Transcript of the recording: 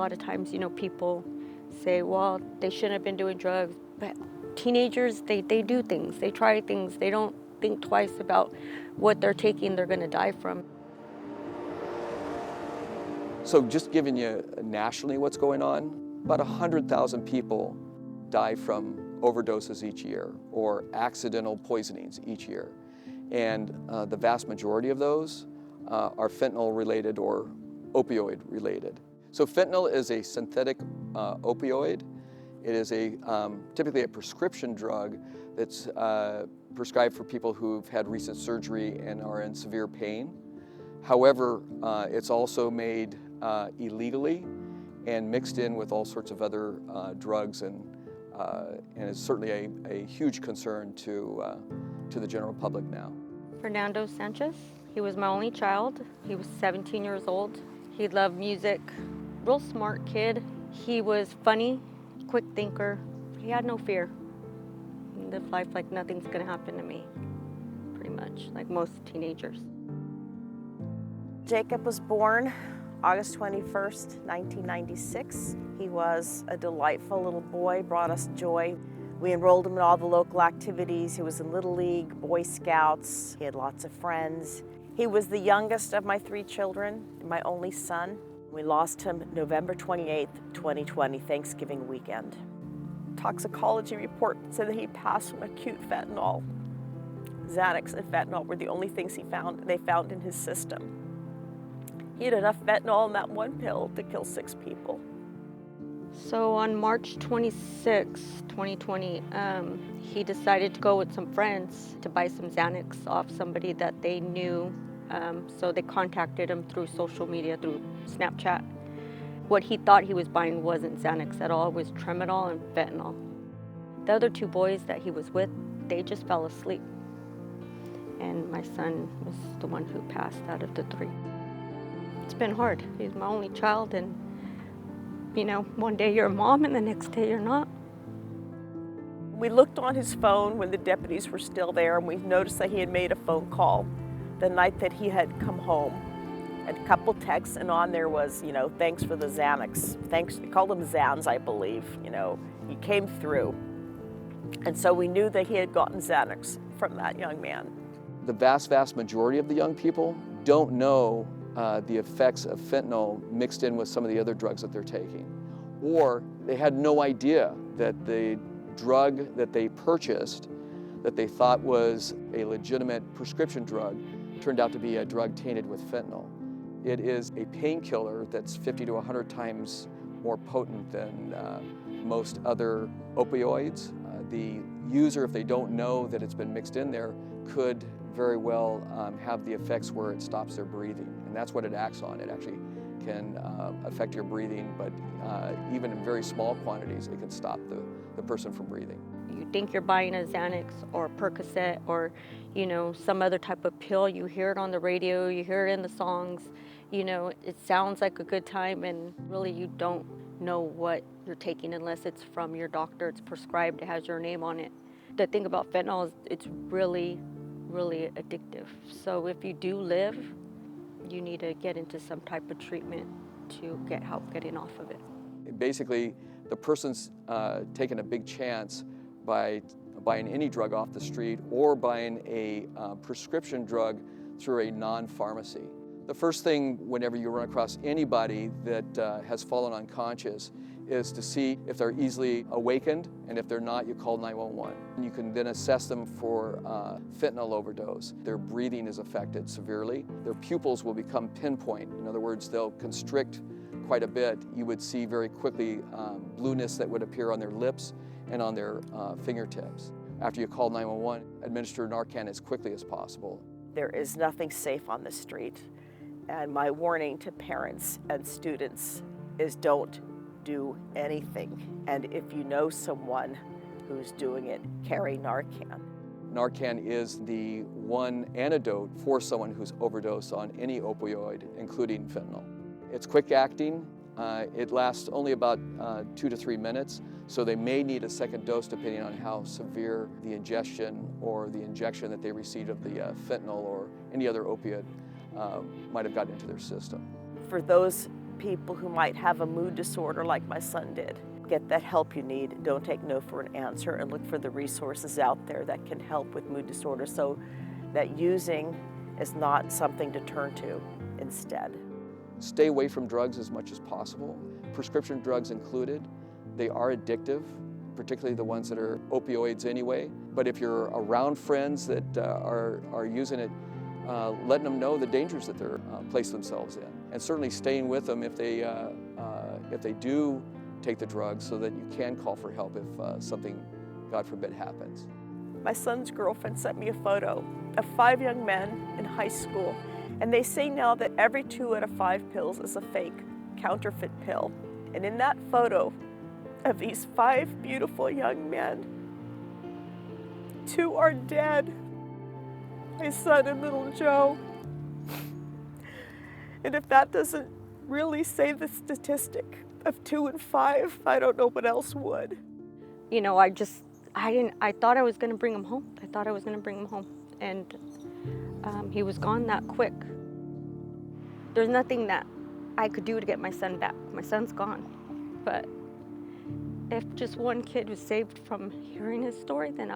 lot of times, people say, well, they shouldn't have been doing drugs. But teenagers, they do things. They try things. They don't think twice about what they're taking they're going to die from. So just giving you nationally what's going on, about 100,000 people die from overdoses each year or accidental poisonings each year. And the vast majority of those are fentanyl related or opioid related. So fentanyl is a synthetic opioid. It is typically a prescription drug that's prescribed for people who've had recent surgery and are in severe pain. However, it's also made illegally and mixed in with all sorts of other drugs, and is certainly a huge concern to the general public now. Fernando Sanchez, he was my only child. He was 17 years old. He loved music, real smart kid. He was funny, quick thinker. He had no fear. He lived life like nothing's gonna happen to me, pretty much, like most teenagers. Jacob was born August 21st, 1996. He was a delightful little boy, brought us joy. We enrolled him in all the local activities. He was in Little League, Boy Scouts. He had lots of friends. He was the youngest of my 3 children, my only son. We lost him November 28th, 2020, Thanksgiving weekend. Toxicology report said that he passed from acute fentanyl. Xanax and fentanyl were the only things they found in his system. He had enough fentanyl in that one pill to kill 6 people. So on March 26, 2020, he decided to go with some friends to buy some Xanax off somebody that they knew. So they contacted him through social media, through Snapchat. What he thought he was buying wasn't Xanax at all. It was tramadol and fentanyl. The other 2 boys that he was with, they just fell asleep. And my son was the one who passed out of the 3. It's been hard. He's my only child, and one day you're a mom and the next day you're not. We looked on his phone when the deputies were still there, and we noticed that he had made a phone call the night that he had come home. And a couple texts, and on there was, thanks for the Xanax. Thanks, we called them Xans, I believe. He came through. And so we knew that he had gotten Xanax from that young man. The vast majority of the young people don't know the effects of fentanyl mixed in with some of the other drugs that they're taking. Or they had no idea that the drug that they purchased, that they thought was a legitimate prescription drug, turned out to be a drug tainted with fentanyl. It is a painkiller that's 50 to 100 times more potent than most other opioids. The user, if they don't know that it's been mixed in there, could very well have the effects where it stops their breathing. And that's what it acts on. It actually can affect your breathing, but even in very small quantities, it can stop the person from breathing. You think you're buying a Xanax or a Percocet or, some other type of pill. You hear it on the radio, you hear it in the songs. It sounds like a good time, and really you don't know what you're taking unless it's from your doctor. It's prescribed, it has your name on it. The thing about fentanyl is it's really, really addictive. So if you do live, you need to get into some type of treatment to get help getting off of it. Basically, the person's taking a big chance by buying any drug off the street or buying a prescription drug through a non-pharmacy. The first thing whenever you run across anybody that has fallen unconscious is to see if they're easily awakened, and if they're not, you call 911. You can then assess them for fentanyl overdose. Their breathing is affected severely. Their pupils will become pinpoint. In other words, they'll constrict quite a bit. You would see very quickly blueness that would appear on their lips and on their fingertips. After you call 911, administer Narcan as quickly as possible. There is nothing safe on the street. And my warning to parents and students is don't do anything. And if you know someone who's doing it, carry Narcan. Narcan is the one antidote for someone who's overdosed on any opioid, including fentanyl. It's quick acting. It lasts only about 2 to 3 minutes, so they may need a second dose depending on how severe the ingestion or the injection that they received of the fentanyl or any other opiate might have gotten into their system. For those people who might have a mood disorder like my son did. Get that help you need. Don't take no for an answer, and look for the resources out there that can help with mood disorder so that using is not something to turn to instead. Stay away from drugs as much as possible, prescription drugs included. They are addictive, particularly the ones that are opioids anyway. But if you're around friends that are using it, letting them know the dangers that they're placed themselves in. And certainly staying with them if they do take the drugs, so that you can call for help if something, God forbid, happens. My son's girlfriend sent me a photo of 5 young men in high school, and they say now that every 2 out of 5 pills is a fake, counterfeit pill. And in that photo of these 5 beautiful young men, 2 are dead, my son and little Joe. And if that doesn't really say the statistic of 2 and 5, I don't know what else would. You know, I thought I was gonna bring him home. I thought I was gonna bring him home. And he was gone that quick. There's nothing that I could do to get my son back. My son's gone. But if just one kid was saved from hearing his story, then